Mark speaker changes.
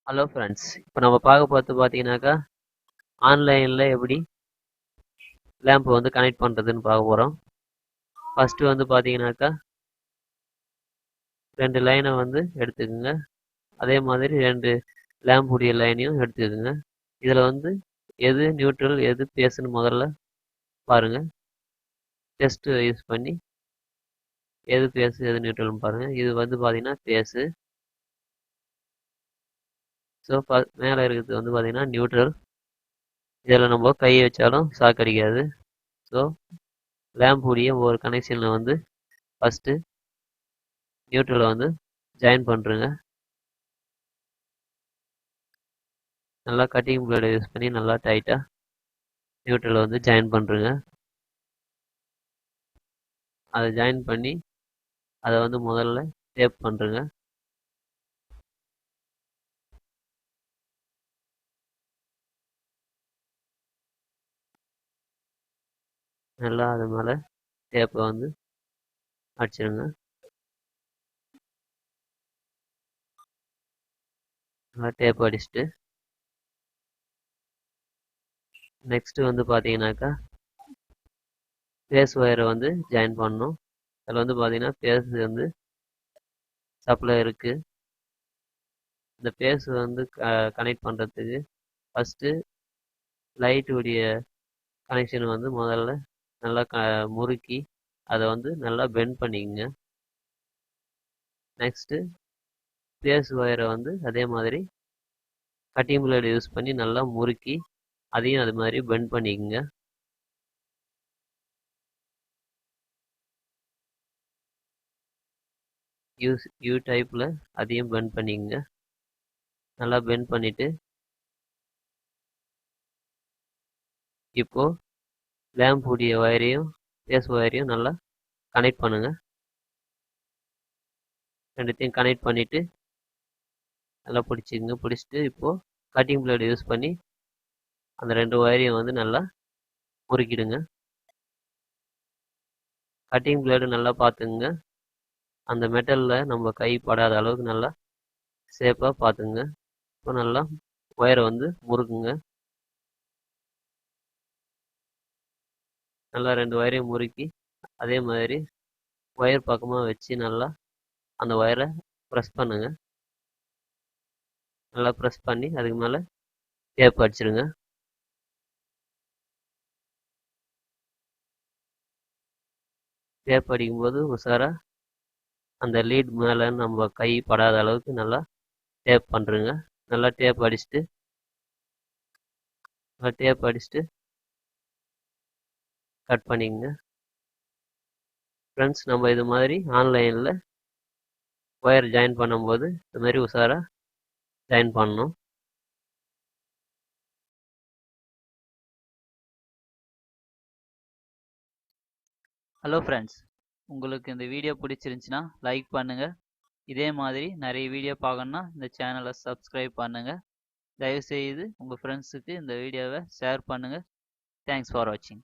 Speaker 1: Hello friends, இப்போ நம்ம பார்க்க போகிறது பார்த்தீங்கன்னாக்கா ஆன்லைனில் எப்படி லேம்ப் வந்து கனெக்ட் பண்ணுறதுன்னு பார்க்க போகிறோம். ஃபஸ்ட்டு வந்து பார்த்தீங்கன்னாக்கா 2 லைனை வந்து எடுத்துக்கோங்க. அதே மாதிரி 2 லேம்ப் உடைய லைனையும் எடுத்துக்கோங்க. இதில் வந்து எது நியூட்ரல் எது பேஸ்ன்னு முதல்ல பாருங்கள். டெஸ்ட்டு யூஸ் பண்ணி எது பேஸு எது நியூட்ரல்னு பாருங்கள். இது வந்து பார்த்தீங்கன்னா பேஸு. ஸோ மேலே இருக்கிறது வந்து பார்த்தீங்கன்னா நியூட்ரல். இதில் நம்ம கையை வச்சாலும் சாக்கடிக்காது. ஸோ லேம்ப் உடைய ஒரு கனெக்ஷனில் வந்து ஃபஸ்ட்டு நியூட்ரலை வந்து ஜாயின் பண்ணுறேங்க. நல்லா கட்டிங் பிளேடை யூஸ் பண்ணி நல்லா டைட்டாக நியூட்ரலை வந்து ஜாயின் பண்ணுறேங்க. அதை ஜாயின் பண்ணி அதை வந்து முதல்ல டேப் பண்ணுறேங்க. நல்லா அது மேலே டேப்பை வந்து அடிச்சிடுங்க. நல்லா டேப் அடிச்சுட்டு நெக்ஸ்ட்டு வந்து பார்த்தீங்கன்னாக்கா பேஸ் ஒயரை வந்து ஜாயின் பண்ணணும். அதில் வந்து பார்த்தீங்கன்னா பேஸ் வந்து சப்ளை இருக்குது. இந்த பேஸ் வந்து கனெக்ட் பண்ணுறதுக்கு ஃபஸ்ட்டு லைட்டுடைய கனெக்ஷன் வந்து முதல்ல நல்லா முறுக்கி அதை வந்து நல்லா பெண்ட் பண்ணிக்கங்க. நெக்ஸ்ட்டு பேஸ் ஒயரை வந்து அதே மாதிரி கட்டிங் பிளேடு யூஸ் பண்ணி நல்லா முறுக்கி அதையும் அது மாதிரி பெண்ட் பண்ணிக்கங்க. யூ டைப்பில் அதையும் பெண்ட் பண்ணிக்கங்க. நல்லா பெண்ட் பண்ணிவிட்டு இப்போது லேம்ப் உடைய ஒயரையும் பேஸ் ஒயரையும் நல்லா கனெக்ட் பண்ணுங்கள். ரெண்டுத்தையும் கனெக்ட் பண்ணிவிட்டு நல்லா பிடிச்சிக்கங்க. பிடிச்சிட்டு இப்போது கட்டிங் பிளேடு யூஸ் பண்ணி அந்த 2 ஒயரையும் வந்து நல்லா முறுக்கிடுங்க. கட்டிங் பிளேடு நல்லா பார்த்துக்குங்க. அந்த மெட்டலில் நம்ம கை படாத அளவுக்கு நல்லா சேஃபாக பார்த்துங்க. இப்போ நல்லா ஒயரை வந்து முறுக்குங்க. நல்லா 2 ஒயரையும் முறுக்கி அதே மாதிரி ஒயர் பக்கமாக வச்சு நல்லா அந்த ஒயரை ப்ரெஸ் பண்ணுங்க. நல்லா ப்ரெஸ் பண்ணி அதுக்கு மேலே டேப் அடிச்சிடுங்க. டேப் அடிக்கும்போது உஷாராக அந்த லீட் மேலே நம்ம கை படாத அளவுக்கு நல்லா டேப் பண்ணுறேங்க. நல்லா டேப் அடிச்சுட்டு கட் பண்ணிக்கங்க. ஃப்ரெண்ட்ஸ், நம்ம இது மாதிரி ஆன்லைனில் ஒயர் ஜாயின் பண்ணும்போது இது மாதிரி உஷாராக ஜாயின் பண்ணணும்.
Speaker 2: ஹலோ ஃப்ரெண்ட்ஸ், உங்களுக்கு இந்த வீடியோ பிடிச்சிருந்துச்சின்னா லைக் பண்ணுங்கள். இதே மாதிரி நிறைய வீடியோ பார்க்கணுன்னா இந்த சேனலை சப்ஸ்கிரைப் பண்ணுங்கள். தயவுசெய்து உங்கள் ஃப்ரெண்ட்ஸுக்கு இந்த வீடியோவை ஷேர் பண்ணுங்கள். தேங்க்ஸ் ஃபார் வாட்சிங்.